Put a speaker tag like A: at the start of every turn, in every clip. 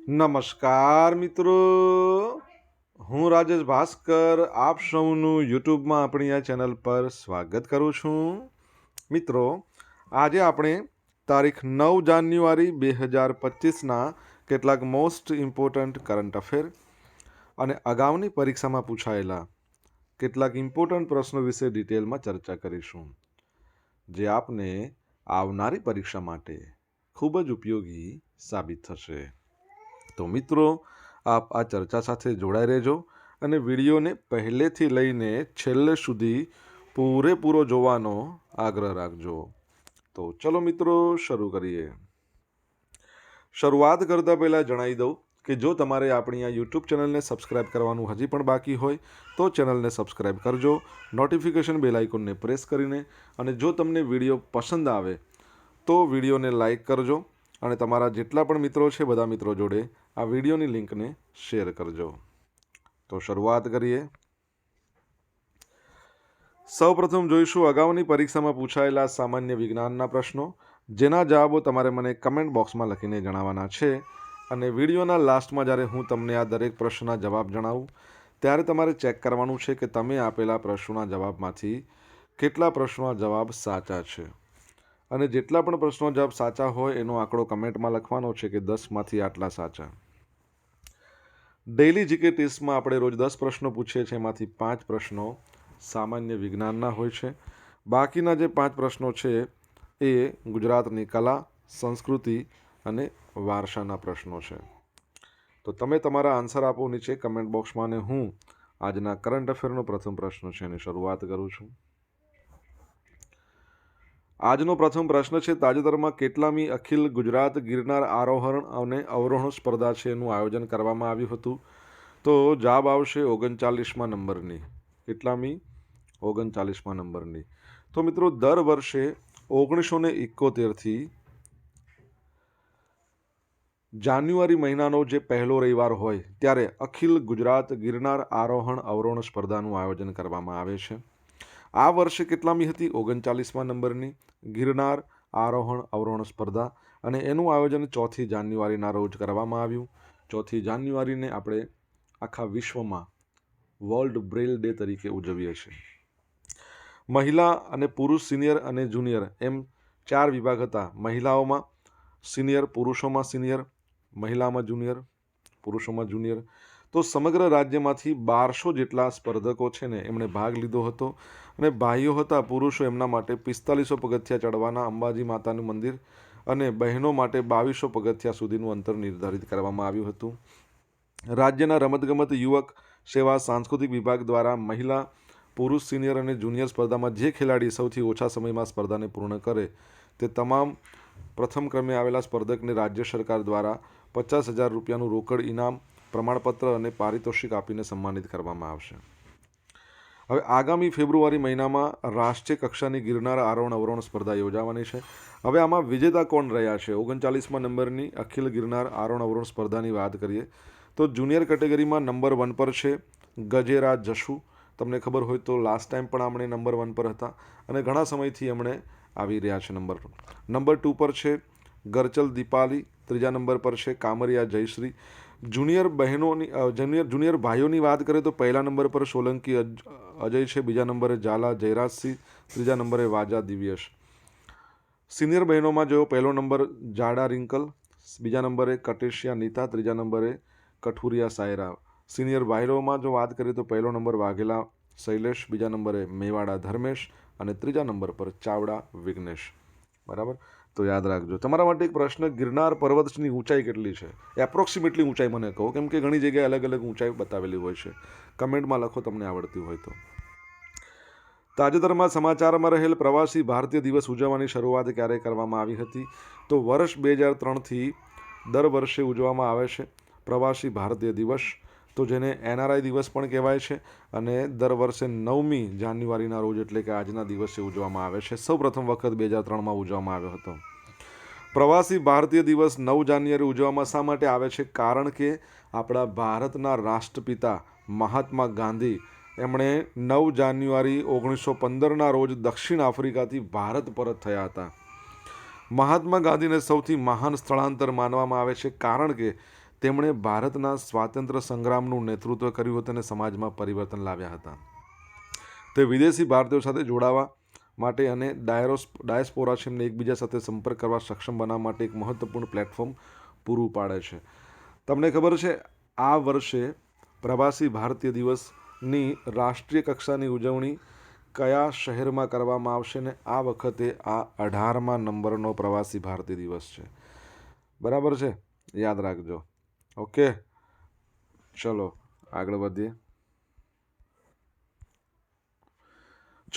A: નમસ્કાર મિત્રો, હું રાજેશ ભાસ્કર આપ સૌનું યુટ્યુબમાં આપણી આ ચેનલ પર સ્વાગત કરું છું. મિત્રો, આજે આપણે તારીખ 9 જાન્યુઆરી 2025ના કેટલાક મોસ્ટ ઇમ્પોર્ટન્ટ કરંટ અફેર અને અગાઉની પરીક્ષામાં પૂછાયેલા કેટલાક ઇમ્પોર્ટન્ટ પ્રશ્નો વિશે ડિટેલમાં ચર્ચા કરીશું, જે આપને આવનારી પરીક્ષા માટે ખૂબ જ ઉપયોગી સાબિત થશે. તો મિત્રો, આપ આ ચર્ચા સાથે જોડાઈ રહેજો અને વિડીયોને પહેલેથી લઈને છેલ્લે સુધી પૂરેપૂરો જોવાનો આગ્રહ રાખજો. તો ચલો મિત્રો, શરૂ કરીએ. શરૂઆત કરતાં પહેલાં જણાવી દઉં કે જો તમારે આપણી આ યુટ્યુબ ચેનલને સબસ્ક્રાઇબ કરવાનું હજી પણ બાકી હોય તો ચેનલને સબસ્ક્રાઇબ કરજો, નોટિફિકેશન બેલ આઇકોનને પ્રેસ કરીને, અને જો તમને વિડીયો પસંદ આવે તો વિડીયોને લાઈક કરજો અને તમારા જેટલા પણ મિત્રો છે બધા મિત્રો જોડે આ વિડીયોની લિંકને શેર કરજો. તો શરૂઆત કરીએ. સૌપ્રથમ જોઈશું અગાઉની પરીક્ષામાં પૂછાયેલા સામાન્ય વિજ્ઞાનના પ્રશ્નો, જેના જવાબો તમારે મને કમેન્ટ બોક્સમાં લખીને જણાવવાના છે. અને વિડીયોના લાસ્ટમાં જ્યારે હું તમને આ દરેક પ્રશ્નના જવાબ જણાવું ત્યારે તમારે ચેક કરવાનું છે કે તમે આપેલા પ્રશ્નોના જવાબમાંથી કેટલા પ્રશ્નોના જવાબ સાચા છે. અને જેટલા પણ પ્રશ્નો જવાબ સાચા હોય એનો આંકડો કમેન્ટમાં લખવાનો છે કે 10માંથી આટલા સાચા. ડેઇલી જીકે ટેસ્ટમાં આપણે રોજ 10 પ્રશ્નો પૂછીએ છીએ, એમાંથી 5 પ્રશ્નો સામાન્ય વિજ્ઞાનના હોય છે. બાકીના જે 5 પ્રશ્નો છે એ ગુજરાતની કલા, સંસ્કૃતિ અને વારસાના પ્રશ્નો છે. તો તમે તમારા આન્સર આપો નીચે કમેન્ટ બોક્સમાં, અને હું આજના કરંટ અફેરનો પ્રથમ પ્રશ્ન છે એની શરૂઆત કરું છું. આજનો પ્રથમ પ્રશ્ન છે, તાજેતરમાં કેટલામી અખિલ ગુજરાત ગિરનાર આરોહણ અને અવરોહણ સ્પર્ધા છે એનું આયોજન કરવામાં આવ્યું હતું? તો જવાબ આવશે 39મા નંબરની. કેટલામી? 39મા નંબરની. તો મિત્રો, દર વર્ષે 1971થી જાન્યુઆરી મહિનાનો જે પહેલો રવિવાર હોય ત્યારે અખિલ ગુજરાત ગિરનાર આરોહણ અવરોહણ સ્પર્ધાનું આયોજન કરવામાં આવે છે. આ વર્ષે કેટલામી હતી? 39મા નંબરની ગિરનાર આરોહણ અવરોહણ સ્પર્ધા, અને એનું આયોજન 4 જાન્યુઆરીના રોજ કરવામાં આવ્યું. 4 જાન્યુઆરીને આપણે આખા વિશ્વમાં વર્લ્ડ બ્રેલ ડે તરીકે ઉજવીએ છીએ. મહિલા અને પુરુષ, સિનિયર અને જુનિયર એમ 4 વિભાગ હતા. મહિલાઓમાં સિનિયર, પુરુષોમાં સિનિયર, મહિલામાં જુનિયર, પુરુષોમાં જુનિયર. તો સમગ્ર રાજ્યમાંથી 1200 જેટલા સ્પર્ધકો છે ને એમણે ભાગ લીધો હતો. અને ભાઈઓ હતા, પુરુષો, એમના માટે 4500 પગથિયા ચડવાના અંબાજી માતાનું મંદિર, અને બહેનો માટે 2200 પગથિયા સુધીનું અંતર નિર્ધારિત કરવામાં આવ્યું હતું. રાજ્યના રમતગમત, યુવક સેવા, સાંસ્કૃતિક વિભાગ દ્વારા મહિલા, પુરુષ, સિનિયર અને જુનિયર સ્પર્ધામાં જે ખેલાડી સૌથી ઓછા સમયમાં સ્પર્ધાને પૂર્ણ કરે તે તમામ પ્રથમ ક્રમે આવેલા સ્પર્ધકને રાજ્ય સરકાર દ્વારા 50,000 રૂપિયાનું રોકડ ઇનામ, પ્રમાણપત્ર અને પારિતોષિક આપીને સન્માનિત કરવામાં આવશે. હવે આગામી ફેબ્રુઆરી મહિનામાં રાષ્ટ્રીય કક્ષાની ગિરનાર આરોહણ અવરોહણ સ્પર્ધા યોજાવાની છે. હવે આમાં વિજેતા કોણ રહ્યા છે? 39મા નંબરની અખિલ ગિરનાર આરોહણ અવરોહણ સ્પર્ધાની વાત કરીએ તો જુનિયર કેટેગરીમાં નંબર 1 પર છે ગજેરા જશુ. તમને ખબર હોય તો લાસ્ટ ટાઈમ પણ આપણે નંબર 1 પર હતા અને ઘણા સમયથી એમણે આવી રહ્યા છે. નંબર 2 પર છે ગરચલ દીપાલી. ત્રીજા નંબર પર છે કામરિયા જયશ્રી. જુનિયર બહેનોની જુનિયર ભાઈઓની વાત કરીએ તો પહેલા નંબર પર સોલંકી અજય છે, બીજા નંબરે ઝાલા જયરાજસિંહ, ત્રીજા નંબરે વાજા દિવ્યેશ. સિનિયર બહેનોમાં જો પહેલો નંબર જાડા રિંકલ, બીજા નંબરે કટેશિયા નીતા, ત્રીજા નંબરે કઠુરિયા સાયરા. સિનિયર ભાઈઓમાં જો વાત કરીએ તો પહેલો નંબર વાઘેલા શૈલેષ, બીજા નંબરે મેવાડા ધર્મેશ અને ત્રીજા નંબર પર ચાવડા વિઘ્નેશ. બરાબર, તો યાદ રાખજો. તમારા માટે એક પ્રશ્ન, ગિરનાર પર્વતની ઊંચાઈ કેટલી છે? એપ્રોક્સિમેટલી ઊંચાઈ મને કહો, કેમ કે ઘણી જગ્યાએ અલગ અલગ ઊંચાઈ બતાવેલી હોય છે. કમેન્ટમાં લખો તમને આવડતી હોય તો. તાજેતરમાં સમાચારમાં રહેલ પ્રવાસી ભારતીય દિવસ ઉજવવાની શરૂઆત ક્યારે કરવામાં આવી હતી? તો વર્ષ 2003થી દર વર્ષે ઉજવવામાં આવે છે પ્રવાસી ભારતીય દિવસ, તો જેને NRI દિવસ પણ કહેવાય છે, અને દર વર્ષે 9મી જાન્યુઆરીના રોજ એટલે કે આજના દિવસે ઉજવવામાં આવે છે. સૌપ્રથમ વખત 2003માં ઉજવવામાં આવ્યો હતો. પ્રવાસી ભારતીય દિવસ 9 જાન્યુઆરી ઉજવવામાં શા માટે આવે છે? કારણ કે આપણા ભારતના રાષ્ટ્રપિતા મહાત્મા ગાંધી એમણે 9 જાન્યુઆરી 1915ના રોજ દક્ષિણ આફ્રિકાથી ભારત પરત થયા હતા. મહાત્મા ગાંધીને સૌથી મહાન સ્થળાંતર માનવામાં આવે છે, કારણ કે તેમણે ભારતના સ્વાતંત્ર્ય સંગ્રામનું નેતૃત્વ કર્યું હતું અને સમાજમાં પરિવર્તન લાવ્યા હતા. તે વિદેશી ભારતીયો સાથે જોડાવા માટે અને ડાયસ્પોરા છે એમને એકબીજા સાથે સંપર્ક કરવા સક્ષમ બનાવવા માટે એક મહત્વપૂર્ણ પ્લેટફોર્મ પૂરું પાડે છે. તમને ખબર છે આ વર્ષે પ્રવાસી ભારતીય દિવસની રાષ્ટ્રીય કક્ષાની ઉજવણી કયા શહેરમાં કરવામાં આવશે ને આ વખતે આ 18મા નંબરનો પ્રવાસી ભારતીય દિવસ છે. બરાબર છે, યાદ રાખજો. ઓકે, ચલો આગળ વધીએ.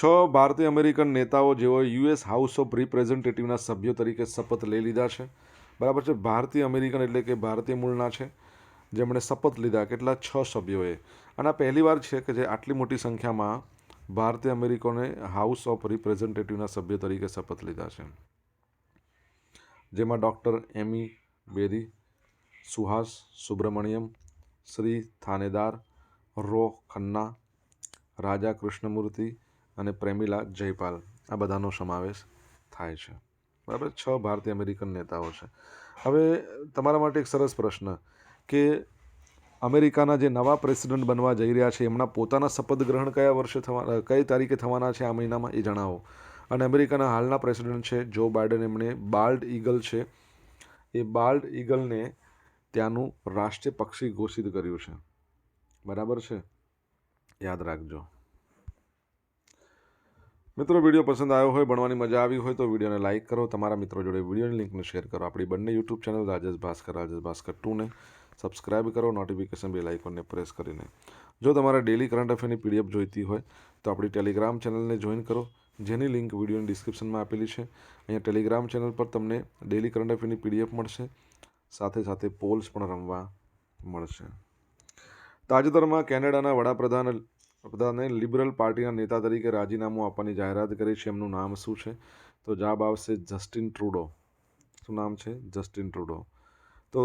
A: 6 ભારતીય અમેરિકન નેતાઓ જેઓ યુએસ હાઉસ ઓફ રિપ્રેઝેન્ટેટિવના સભ્યો તરીકે શપથ લઈ લીધા છે. બરાબર છે, ભારતીય અમેરિકન એટલે કે ભારતીય મૂળના છે જેમણે શપથ લીધા. કેટલા? 6 સભ્યોએ. અને આ પહેલી વાર છે કે જે આટલી મોટી સંખ્યામાં ભારતીય અમેરિકનોએ હાઉસ ઓફ રિપ્રેઝેન્ટેટિવના સભ્ય તરીકે શપથ લીધા છે, જેમાં ડૉક્ટર એમી બેરી, સુહાસ સુબ્રમણ્યમ, શ્રી થાનેદાર, રો ખન્ના, રાજા કૃષ્ણમૂર્તિ અને પ્રેમિલા જયપાલ આ બધાનો સમાવેશ થાય છે. બરાબર, 6 ભારતીય અમેરિકન નેતાઓ છે. હવે તમારા માટે એક સરસ પ્રશ્ન કે અમેરિકાના જે નવા પ્રેસિડન્ટ બનવા જઈ રહ્યા છે એમના પોતાના શપથ ગ્રહણ કયા વર્ષે કઈ તારીખે થવાના છે આ મહિનામાં એ જણાવો. અને અમેરિકાના હાલના પ્રેસિડન્ટ છે જો બાઇડન, એમણે બાલ્ડ ઈગલ છે એ બાલ્ડ ઈગલને ત્યાંનું રાષ્ટ્રીય પક્ષી ઘોષિત કર્યું છે. બરાબર છે, યાદ રાખજો. મિત્રો, વિડીયો પસંદ આવ્યો હોય, ભણવાની મજા આવી હોય તો વિડીયોને લાઇક કરો, તમારા મિત્રો જોડે વિડીયોની લિંકને શેર કરો. આપણી બંને યુટ્યુબ ચેનલ રાજેશ ભાસ્કર 2ને સબસ્ક્રાઇબ કરો, નોટિફિકેશન બેલ આઇકોનને પ્રેસ કરીને. જો તમારે ડેલી કરંટ અફેરની પીડીએફ જોઈતી હોય તો આપણી ટેલિગ્રામ ચેનલને જોઈન કરો, જેની લિંક વિડીયોની ડિસ્ક્રિપ્શનમાં આપેલી છે. અહીંયા ટેલિગ્રામ ચેનલ પર તમને ડેલી કરંટ અફેરની પીડીએફ મળશે, સાથે સાથે પોલ્સ પણ રમવા મળશે. તાજેતરમાં કેનેડાના વડાપ્રધાને લિબરલ પાર્ટીના નેતા તરીકે રાજીનામું આપવાની જાહેરાત કરી છે. એમનું નામ શું છે? તો જવાબ આવશે જસ્ટિન ટ્રુડો. શું નામ છે? Justin Trudeau. તો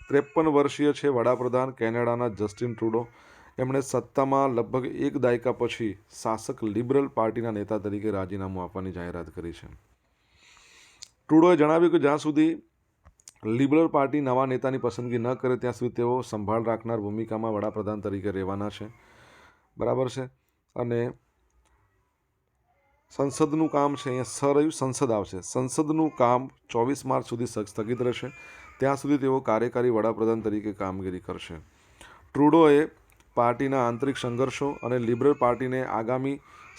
A: 53 વર્ષીય છે વડાપ્રધાન કેનેડાના જસ્ટિન ટ્રુડો. એમણે સત્તામાં લગભગ એક દાયકા પછી શાસક લિબરલ પાર્ટીના નેતા તરીકે રાજીનામું આપવાની જાહેરાત કરી છે. ટ્રુડોએ જણાવ્યું કે જ્યાં સુધી લિબરલ પાર્ટી નવા નેતાની પસંદગી ન કરે ત્યાં સુધી તેઓ સંભાળ રાખનાર ભૂમિકામાં વડાપ્રધાન તરીકે રહેવાના છે. બરાબર છે. અને સંસદનું કામ છે, અહીંયા રહ્યું સંસદ આવશે. સંસદનું કામ 24 માર્ચ સુધી સ્થગિત રહેશે. ત્યાં સુધી તેઓ કાર્યકારી વડાપ્રધાન તરીકે કામગીરી કરશે. ટ્રુડોએ પાર્ટીના આંતરિક સંઘર્ષો અને લિબરલ પાર્ટીને આગામી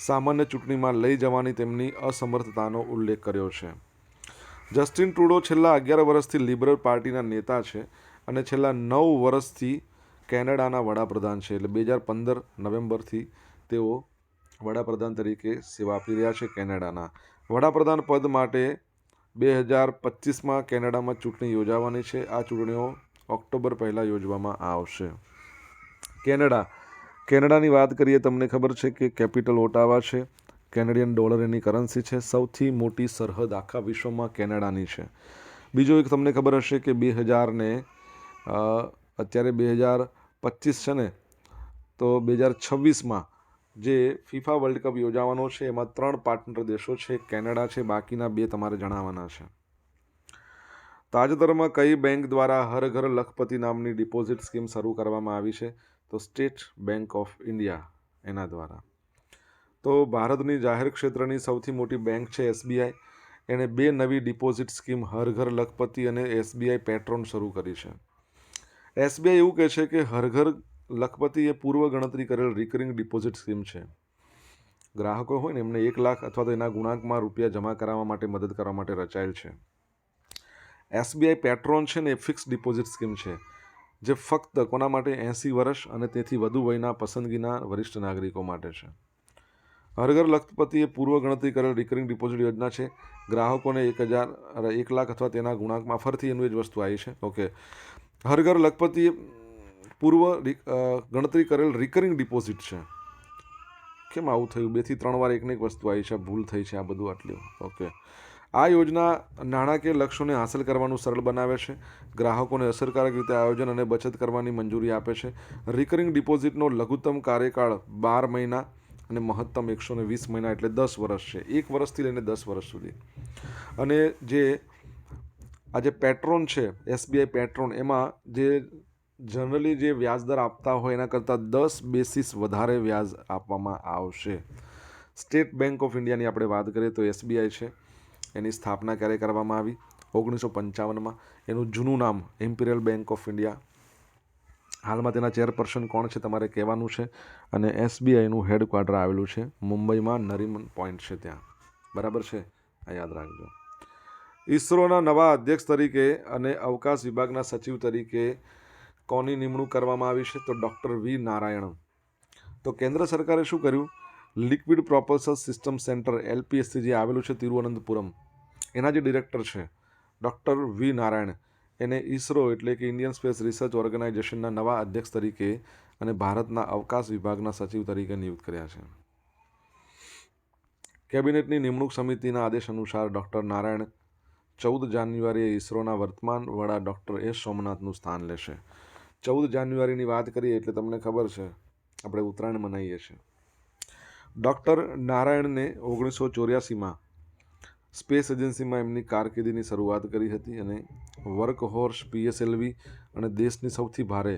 A: સામાન્ય ચૂંટણીમાં લઈ જવાની તેમની અસમર્થતાનો ઉલ્લેખ કર્યો છે. જસ્ટિન ટ્રુડો છેલ્લા 11 વર્ષથી લિબરલ પાર્ટીના નેતા છે અને છેલ્લા 9 વર્ષથી કેનેડાના વડાપ્રધાન છે. એટલે 2015 નવેમ્બરથી તેઓ વડાપ્રધાન તરીકે સેવા આપી રહ્યા છે. કેનેડાના વડાપ્રધાન પદ માટે 2025માં કેનેડામાં ચૂંટણી યોજાવાની છે. આ ચૂંટણીઓ ઓક્ટોબર પહેલાં યોજવામાં આવશે. કેનેડાની વાત કરીએ, તમને ખબર છે કે કેપિટલ ઓટાવા છે. કેનેડિયન ડોલર એની કરન્સી છે. સૌથી મોટી સરહદ આખા વિશ્વમાં કેનેડાની છે. બીજું એક તમને ખબર હશે કે 2025 છે ને, તો 2026માં જે ફીફા વર્લ્ડ કપ યોજાવાનો છે એમાં 3 પાર્ટનર દેશો છે, કેનેડા છે, બાકીના 2 તમારે જણાવવાના છે. તાજેતરમાં કઈ બેંક દ્વારા હર ઘર લખપતિ નામની ડિપોઝિટ સ્કીમ શરૂ કરવામાં આવી છે? તો સ્ટેટ બેંક ઓફ ઇન્ડિયા એના દ્વારા. તો ભારતની જાહેર ક્ષેત્રની સૌથી મોટી બેંક છે એસબીઆઈ. એણે 2 નવી ડિપોઝિટ સ્કીમ હર ઘર લખપતિ અને એસબીઆઈ પેટ્રોન શરૂ કરી છે. એસબીઆઈ એવું કહે છે કે હર ઘર લખપતિ એ પૂર્વ ગણતરી કરેલ રિકરિંગ ડિપોઝિટ સ્કીમ છે. ગ્રાહકો હોય ને એમને 1 લાખ અથવા તો એના ગુણાંકમાં રૂપિયા જમા કરાવવા માટે મદદ કરવા માટે રચાયેલ છે. એસબીઆઈ પેટ્રોન છે ને એ ફિક્સ ડિપોઝિટ સ્કીમ છે, જે ફક્ત કોના માટે? 80 વર્ષ અને તેથી વધુ વયના પસંદગીના વરિષ્ઠ નાગરિકો માટે છે. હરઘર લખપતિ એ પૂર્વ ગણતરી કરેલ રિકરિંગ ડિપોઝિટ યોજના છે. ગ્રાહકોને 1 લાખ અથવા તેના ગુણાંકમાં ફરીથી એનું જ વસ્તુ આવી છે. ઓકે, હરઘર લખપતિ એ પૂર્વ ગણતરી કરેલ રિકરિંગ ડિપોઝિટ છે. કેમ આવું થયું? 2 થી 3 વાર એકને એક વસ્તુ આવી છે, ભૂલ થઈ છે આ બધું આટલું. ઓકે, આ યોજના નાણાકીય લક્ષ્યોને હાંસલ કરવાનું સરળ બનાવે છે. ગ્રાહકોને અસરકારક રીતે આયોજન અને બચત કરવાની મંજૂરી આપે છે. રિકરિંગ ડિપોઝિટનો લઘુત્તમ કાર્યકાળ 12 મહિના અને મહત્તમ 120 મહિના એટલે 10 વર્ષ છે. 1 વર્ષથી લઈને 10 વર્ષ સુધી. અને જે આ જે પેટ્રોન છે એસબીઆઈ પેટ્રોન, એમાં જે જનરલી જે વ્યાજદર આપતા હોય એના કરતાં 10 બેસિસ વધારે વ્યાજ આપવામાં આવશે. સ્ટેટ બેંક ઓફ ઇન્ડિયાની આપણે વાત કરીએ તો SBI છે. એની સ્થાપના ક્યારે કરવામાં આવી? 1955માં. એનું જૂનું નામ ઇમ્પિરિયલ બેંક ઓફ ઇન્ડિયા. હાલમાં તેના ચેરપર્સન કોણ છે તમારે કહેવાનું છે. અને SBIનું હેડક્વાર્ટર આવેલું છે મુંબઈમાં, નરીમન પોઈન્ટ છે ત્યાં. બરાબર છે, આ યાદ રાખજો. ઈસરોના નવા અધ્યક્ષ તરીકે અને અવકાશ વિભાગના સચિવ તરીકે કોની નિમણૂક કરવામાં આવી છે? તો ડૉક્ટર V. નારાયણ. તો કેન્દ્ર સરકારે શું કર્યું? લિક્વિડ પ્રોપલ્સન સિસ્ટમ સેન્ટર LPSC જે આવેલું છે તિરુવનંતપુરમ, એના જે ડિરેક્ટર છે ડૉક્ટર V. નારાયણ, એને ઈસરો એટલે કે ઇન્ડિયન સ્પેસ રિસર્ચ ઓર્ગેનાઇઝેશનના નવા અધ્યક્ષ તરીકે અને ભારતના અવકાશ વિભાગના સચિવ તરીકે નિયુક્ત કર્યા છે. કેબિનેટની નિમણૂક સમિતિના આદેશ અનુસાર ડૉક્ટર નારાયણ 14 જાન્યુઆરીએ ઈસરોના વર્તમાન વડા ડૉક્ટર S. સોમનાથનું સ્થાન લેશે. 14 જાન્યુઆરીની વાત કરીએ એટલે તમને ખબર છે આપણે ઉત્તરાયણ મનાવીએ છીએ. ડૉક્ટર નારાયણને 1984માં સ્પેસ એજન્સીમાં એમની કારકિર્દીની શરૂઆત કરી હતી અને વર્કહોર્સ PSLV અને દેશની સૌથી ભારે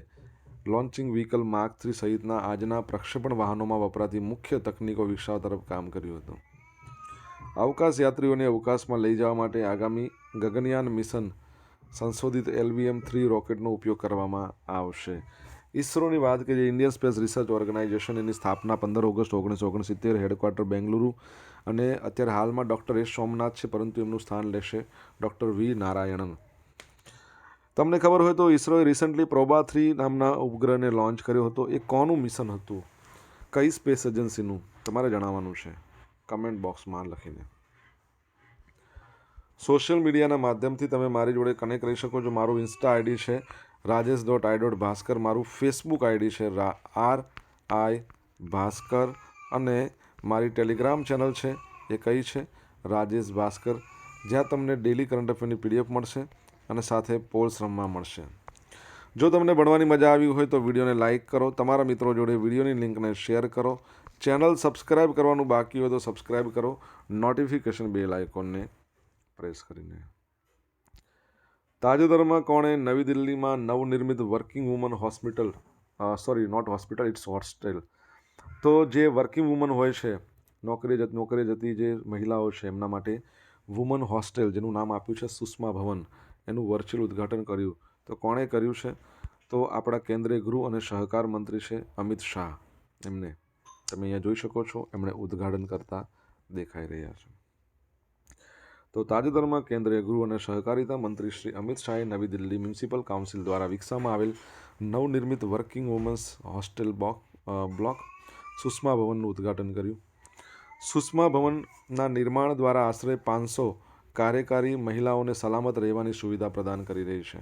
A: લોન્ચિંગ વ્હીકલ માર્ક 3 સહિતના આજના પ્રક્ષેપણ વાહનોમાં વપરાતી મુખ્ય તકનીકો વિકસાવવા તરફ કામ કર્યું હતું. અવકાશ યાત્રીઓને અવકાશમાં લઈ જવા માટે આગામી ગગનયાન મિશન સંશોધિત LVM-3 રોકેટનો ઉપયોગ કરવામાં આવશે. ઈસરોની વાત કરીએ, ઇન્ડિયન સ્પેસ રિસર્ચ ઓર્ગેનાઇઝેશન, એની સ્થાપના 15 ઓગસ્ટ 1969, હેડક્વાર્ટર બેંગલુરુ, અને અત્યારે હાલમાં ડૉક્ટર S. સોમનાથ છે, પરંતુ એમનું સ્થાન લેશે ડૉક્ટર V. નારાયણન. તમને ખબર હોય તો ઈસરોએ રિસન્ટલી પ્રોબા 3 નામના ઉપગ્રહને લોન્ચ કર્યો હતો. એ કોનું મિશન હતું? કઈ સ્પેસ એજન્સીનું? તમારે જણાવવાનું છે કમેન્ટ બોક્સમાં લખીને. સોશિયલ મીડિયાના માધ્યમથી તમે મારી જોડે કનેક્ટ કરી શકો છો. મારું ઇન્સ્ટા ID છે rajesh.i.bhaskar, મારું ફેસબુક ID છે RI ભાસ્કર, અને મારી ટેલિગ્રામ ચેનલ છે એ કઈ છે? રાજેશ ભાસ્કર, જ્યાં તમને ડેલી કરંટ અફેરની PDF મળશે અને સાથે પોલ્સ રમવા મળશે. જો તમને ભણવાની મજા આવી હોય તો વિડીયોને લાઇક કરો, તમારા મિત્રો જોડે વિડીયોની લિંકને શેર કરો, ચેનલ સબસ્ક્રાઈબ કરવાનું બાકી હોય તો સબસ્ક્રાઈબ કરો, નોટિફિકેશન બેલ આઇકોનને પ્રેસ કરીને. તાજેતરમાં કોણે નવી દિલ્હીમાં નવનિર્મિત working woman hospital, sorry not hospital, it's hostel, તો જે વર્કિંગ વુમન હોય છે, નોકરી જતી જે મહિલાઓ છે એમના માટે વુમન હોસ્ટેલ, જેનું નામ આપ્યું છે સુષ્મા ભવન, એનું વર્ચ્યુઅલ ઉદ્ઘાટન કર્યું. તો કોણે કર્યું છે? તો આપણા કેન્દ્રીય ગૃહ અને સહકાર મંત્રી છે અમિત શાહ. એમને તમે અહીંયા જોઈ શકો છો, એમણે ઉદ્ઘાટન કરતા દેખાઈ રહ્યા છે. તો તાજેતરમાં કેન્દ્રીય ગૃહ અને સહકારિતા મંત્રી શ્રી અમિત શાહે નવી દિલ્હી મ્યુનિસિપલ કાઉન્સિલ દ્વારા વિકસાવવામાં આવેલ નવનિર્મિત working womens hostel block Sushma ભવનનું ઉદ્ઘાટન કર્યું. સુષ્મા ભવનના નિર્માણ દ્વારા આશરે 500 કાર્યકારી મહિલાઓને સલામત રહેવાની સુવિધા પ્રદાન કરી રહી છે.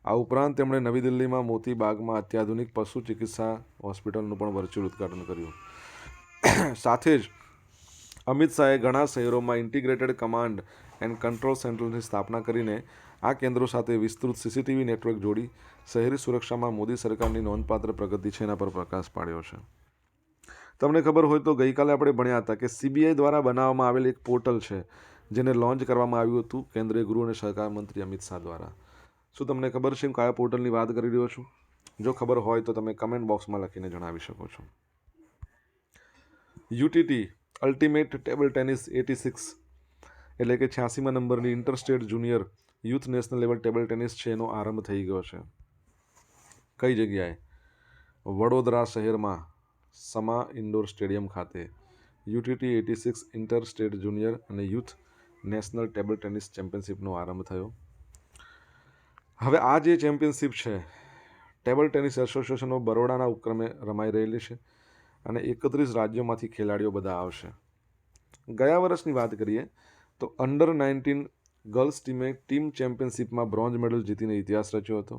A: આ ઉપરાંત તેમણે નવી દિલ્હીમાં મોતી બાગમાં અત્યાધુનિક પશુ ચિકિત્સા હોસ્પિટલનું પણ વર્ચ્યુઅલ ઉદ્ઘાટન કર્યું. સાથે જ અમિત શાહે ઘણા શહેરોમાં ઇન્ટિગ્રેટેડ કમાન્ડ એન્ડ કંટ્રોલ સેન્ટરની સ્થાપના કરીને આ કેન્દ્રો સાથે વિસ્તૃત CCTV નેટવર્ક જોડી શહેરી સુરક્ષામાં મોદી સરકારની નોંધપાત્ર પ્રગતિ છે એના પર પ્રકાશ પાડ્યો છે. તમને ખબર હોય તો ગઈકાલે આપણે ભણ્યા હતા કે CBI દ્વારા બનાવવામાં આવેલ એક પોર્ટલ છે જેને લોન્ચ કરવામાં આવ્યું હતું કેન્દ્રીય ગૃહ અને સહકાર મંત્રી અમિત શાહ દ્વારા. શું તમને ખબર છે હું કયા પોર્ટલની વાત કરી રહ્યો છું? જો ખબર હોય તો તમે કમેન્ટ બોક્સમાં લખીને જણાવી શકો છો. UTT અલ્ટિમેટ ટેબલ ટેનિસ 86 એટલે કે 86મા નંબરની inter state junior youth national level table tennis છે એનો આરંભ થઈ ગયો છે. કઈ જગ્યાએ? વડોદરા શહેરમાં સમા ઇન્ડોર સ્ટેડિયમ ખાતે UTT 86 ઇન્ટર સ્ટેટ જુનિયર અને યુથ નેશનલ ટેબલ ટેનિસ ચેમ્પિયનશિપનો આરંભ થયો. હવે આ જે ચેમ્પિયનશિપ છે ટેબલ ટેનિસ એસોસિએશન ઓફ બરોડાના ઉપક્રમે રમાઈ રહેલી છે અને 31 રાજ્યોમાંથી ખેલાડીઓ બધા આવશે. ગયા વર્ષની વાત કરીએ તો અંડર-19 ગર્લ્સ ટીમે ટીમ ચેમ્પિયનશિપમાં બ્રોન્ઝ મેડલ જીતીને ઇતિહાસ રચ્યો હતો.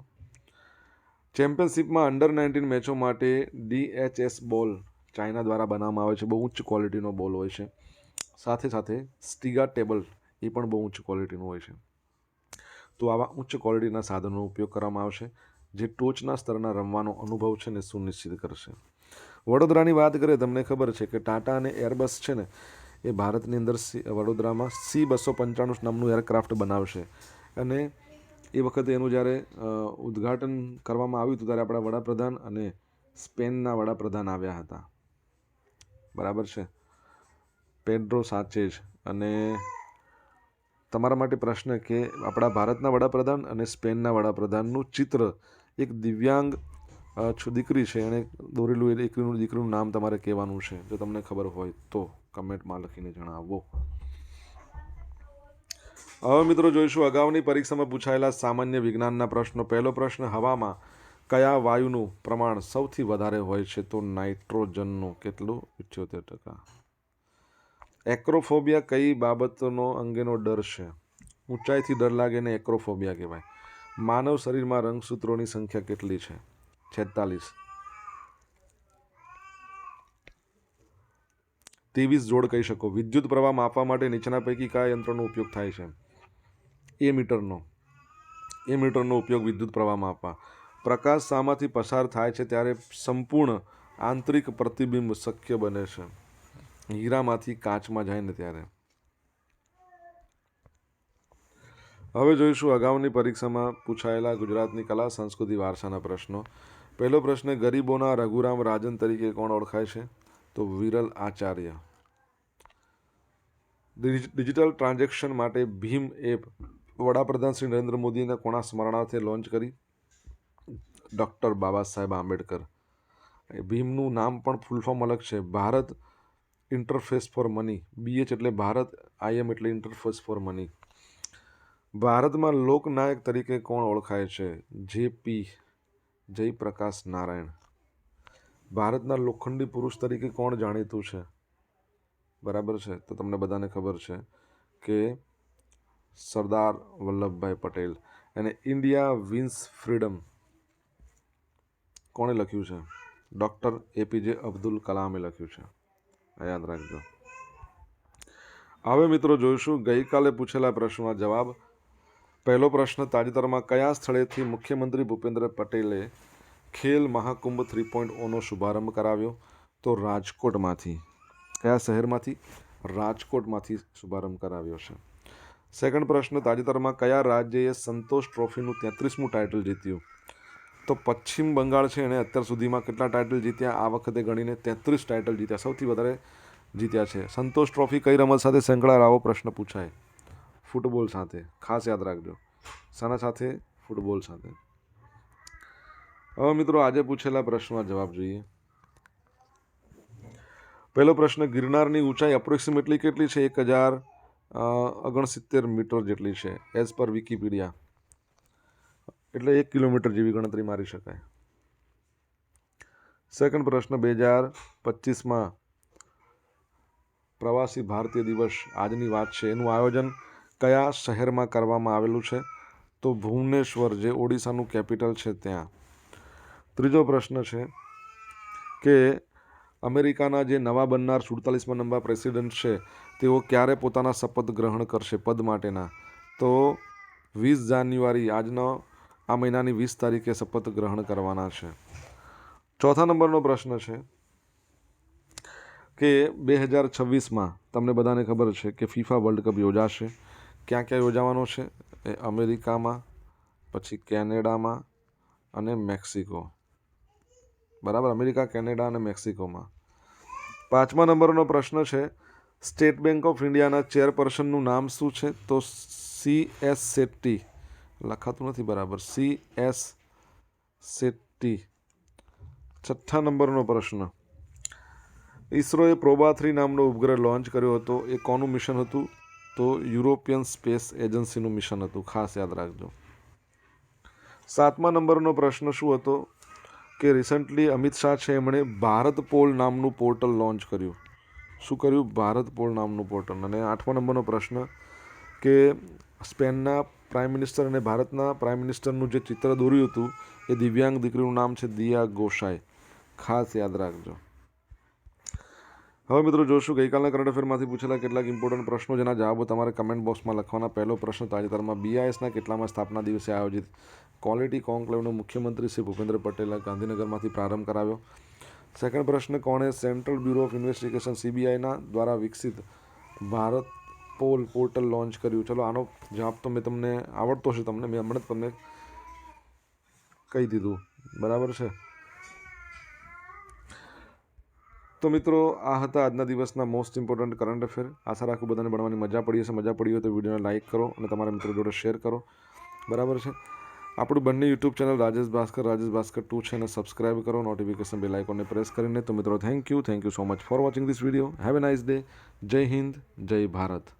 A: ચેમ્પિયનશિપમાં અંડર-19 મેચો માટે DHS બોલ ચાઇના દ્વારા બનાવવામાં આવે છે. બહુ ઉચ્ચ ક્વોલિટીનો બોલ હોય છે. સાથે સાથે સ્ટીગા ટેબલ એ પણ બહુ ઉચ્ચ ક્વોલિટીનું હોય છે. તો આવા ઉચ્ચ ક્વોલિટીના સાધનોનો ઉપયોગ કરવામાં આવશે જે ટોચના સ્તરના રમવાનો અનુભવ છે ને સુનિશ્ચિત કરશે. વડોદરાની વાત કરીએ, તમને ખબર છે કે ટાટા અને એરબસ છે ને એ ભારતની અંદર વડોદરામાં C295 નામનું એરક્રાફ્ટ બનાવશે અને એ વખતે એનું જ્યારે ઉદ્ઘાટન કરવામાં આવ્યું હતું ત્યારે આપણા વડાપ્રધાન અને સ્પેનના વડાપ્રધાન આવ્યા હતા. બરાબર છે, પેડ્રો સાચેઝ. અને તમારા માટે પ્રશ્ન કે આપણા ભારતના વડાપ્રધાન અને સ્પેનના વડાપ્રધાનનું ચિત્ર એક દિવ્યાંગ દીકરી છે એણે દોરેલું, એ દીકરીનું નામ તમારે કહેવાનું છે. જો તમને ખબર હોય તો કમેન્ટમાં લખીને જણાવો. હવે મિત્રો જોઈશું અગાઉની પરીક્ષામાં પૂછાયેલા સામાન્ય વિજ્ઞાનના પ્રશ્નો. પહેલો પ્રશ્ન, હવામાં કયા વાયુનું પ્રમાણ સૌથી વધારે હોય છે? તો નાઇટ્રોજનનું. કેટલું? 78%. એક્રોફોબિયા કઈ બાબતનો અંગેનો ડર છે? ઊંચાઈથી ડર લાગે ને એક્રોફોબિયા કહેવાય. માનવ શરીરમાં રંગસૂત્રોની સંખ્યા કેટલી છે? 46. 23 જોડ કહી શકો. વિદ્યુત પ્રવાહ માપવા માટે નીચેના પૈકી કયા યંત્રનો ઉપયોગ થાય છે? એમીટરનો ઉપયોગ વિદ્યુત પ્રવાહ માપવા. પ્રકાશ શામાંથી પસાર થાય છે ત્યારે સંપૂર્ણ આંતરિક પ્રતિબિંબ શક્ય બને છે? હીરામાંથી કાચમાં જાય ને ત્યારે. હવે જોઈશું અગાઉની પરીક્ષામાં પૂછાયેલા ગુજરાતની કલા સંસ્કૃતિ વારસાના પ્રશ્નો. પહેલો પ્રશ્ન, ગરીબોના રઘુરામ રાજન તરીકે કોણ ઓળખાય છે? તો વિરલ આચાર્ય. ડિજિટલ ટ્રાન્ઝેક્શન માટે ભીમ એપ વડાપ્રધાન શ્રી નરેન્દ્ર મોદીના કોના સ્મરણાર્થે લોન્ચ કરી? ડૉક્ટર બાબા સાહેબ આંબેડકર. ભીમનું નામ પણ ફૂલ ફોર્મ અલગ છે, Bharat interface for money. BH એટલે ભારત, IM એટલે ઇન્ટરફેસ ફોર મની. ભારતમાં લોકનાયક તરીકે કોણ ઓળખાય છે? JP જયપ્રકાશ નારાયણ. ભારતના લોખંડી પુરુષ તરીકે કોણ જાણીતું છે? બરાબર છે, તો તમને બધાને ખબર છે કે સરદાર વલ્લભભાઈ પટેલ. અને ઇન્ડિયા વિન્સ ફ્રીડમ કોણે લખ્યું છે? ડૉક્ટર APJ અબ્દુલ કલામે લખ્યું છે. યાદ રાખજો. હવે મિત્રો જોઈશું ગઈકાલે પૂછેલા પ્રશ્નોના જવાબ. પહેલો પ્રશ્ન, તાજેતરમાં કયા સ્થળેથી મુખ્યમંત્રી ભૂપેન્દ્ર પટેલે ખેલ મહાકુંભ 3.0નો શુભારંભ કરાવ્યો? તો રાજકોટમાંથી. કયા શહેરમાંથી? રાજકોટમાંથી શુભારંભ કરાવ્યો છે. સેકન્ડ પ્રશ્ન, તાજેતરમાં કયા રાજ્યએ સંતોષ ટ્રોફીનું 33મું ટાઇટલ જીત્યું? તો પશ્ચિમ બંગાળ છે, એણે અત્યાર સુધીમાં કેટલા ટાઇટલ જીત્યા? આ વખતે ગણીને 33 ટાઇટલ જીત્યા, સૌથી વધારે જીત્યા છે. સંતોષ ટ્રોફી કઈ રમત સાથે સંકળાયેલ? આવો પ્રશ્ન પૂછાય. ફૂટબોલ સાથે. ખાસ યાદ રાખજો. શાના સાથે? ફૂટબોલ સાથે. હવે મિત્રો આજે પૂછેલા પ્રશ્નોના જવાબ જોઈએ. પહેલો પ્રશ્ન, ગિરનારની ઊંચાઈ એપ્રોક્સિમેટલી કેટલી છે? 1069 મીટર જેટલી છે એઝ પર વિકીપીડિયા. એટલે 1 કિલોમીટર જેવી ગણતરી મારી શકાય. સેકન્ડ પ્રશ્ન, 2025માં પ્રવાસી ભારતીય દિવસ આજની વાત છે, એનું આયોજન કયા શહેરમાં કરવામાં આવેલું છે? તો ભુવનેશ્વર, જે ઓડિશાનું કેપિટલ છે ત્યાં. ત્રીજો પ્રશ્ન છે કે અમેરિકાના જે નવા બનનાર 47મા નંબર પ્રેસિડેન્ટ છે તેઓ ક્યારે પોતાના શપથ ગ્રહણ કરશે પદ માટેના? તો 20 જાન્યુઆરી, આજનો આ મહિનાની 20 તારીખે શપથ ગ્રહણ કરવાના છે. ચોથા નંબરનો પ્રશ્ન છે કે 2026માં તમને બધાને ખબર છે કે FIFA વર્લ્ડ કપ યોજાશે. ક્યાં ક્યાં યોજાવાનો છે? એ અમેરિકામાં, પછી કેનેડામાં અને મેક્સિકો. બરાબર, અમેરિકા, કેનેડા અને મેક્સિકોમાં. 5મા નંબરનો પ્રશ્ન છે, સ્ટેટ બેંક ઓફ ઇન્ડિયાના ચેરપર્સનનું નામ શું છે? તો CS શેટ્ટી. લખાતું નથી બરાબર, CS શેટ્ટી. 6થા નંબરનો પ્રશ્ન, ઈસરોએ પ્રોબા 3 નામનો ઉપગ્રહ લોન્ચ કર્યો હતો, એ કોનું મિશન હતું? તો યુરોપિયન સ્પેસ એજન્સીનું મિશન હતું. ખાસ યાદ રાખજો. 7મા નંબરનો પ્રશ્ન શું હતો? કે રિસન્ટલી અમિત શાહ છે એમણે ભારત પોલ નામનું પોર્ટલ લોન્ચ કર્યું. શું કર્યું? ભારત પોલ નામનું પોર્ટલ. અને 8મા નંબરનો પ્રશ્ન કે સ્પેનના પ્રાઇમ મિનિસ્ટર અને ભારતના પ્રાઇમ મિનિસ્ટરનું જે ચિત્ર દોર્યું હતું એ દિવ્યાંગ દીકરીનું નામ છે દિયા ગોસાઈ. ખાસ યાદ રાખજો. હવે મિત્રો જોશું ગઈકાલના કરંટ અફેરમાંથી પૂછેલા કેટલાક ઇમ્પોર્ટન્ટ પ્રશ્નો, જેના જવાબો તમારે કમેન્ટ બોક્સમાં લખવાના. પહેલો પ્રશ્ન, તાજેતરમાં BISના કેટલામાં સ્થાપના દિવસે આયોજિત ક્વોલિટી કોન્ક્લેવનો મુખ્યમંત્રી શ્રી ભૂપેન્દ્ર પટેલે ગાંધીનગરમાંથી પ્રારંભ કરાવ્યો? સેકન્ડ પ્રશ્ન, કોણે સેન્ટ્રલ બ્યુરો ઓફ ઇન્વેસ્ટિગેશન CBIના દ્વારા વિકસિત ભારત પોર્ટલ લોન્ચ કર્યું. ચલો આનો જવાબ તો મેં તમને આવડતો હશે, મેં હમણાં જ તમને કહી દીધું, બરાબર છે. તો મિત્રો આ હતા આજના દિવસના મોસ્ટ ઇમ્પોર્ટન્ટ કરંટ અફેર. આશા રાખું બધાને ભણવાની મજા પડી હશે. મજા પડી હોય તો વિડીયોને લાઇક કરો અને તમારા મિત્રો જોડે શેર કરો, બરાબર છે. આપણું બંને યુટ્યુબ ચેનલ રાજેશ ભાસ્કર 2 છે અને સબસ્ક્રાઇબ કરો, નોટિફિકેશન બેલ આઇકોનને પ્રેસ કરીને. તો મિત્રો thank you so much for watching this video. Have a nice day. જય હિન્દ, જય ભારત.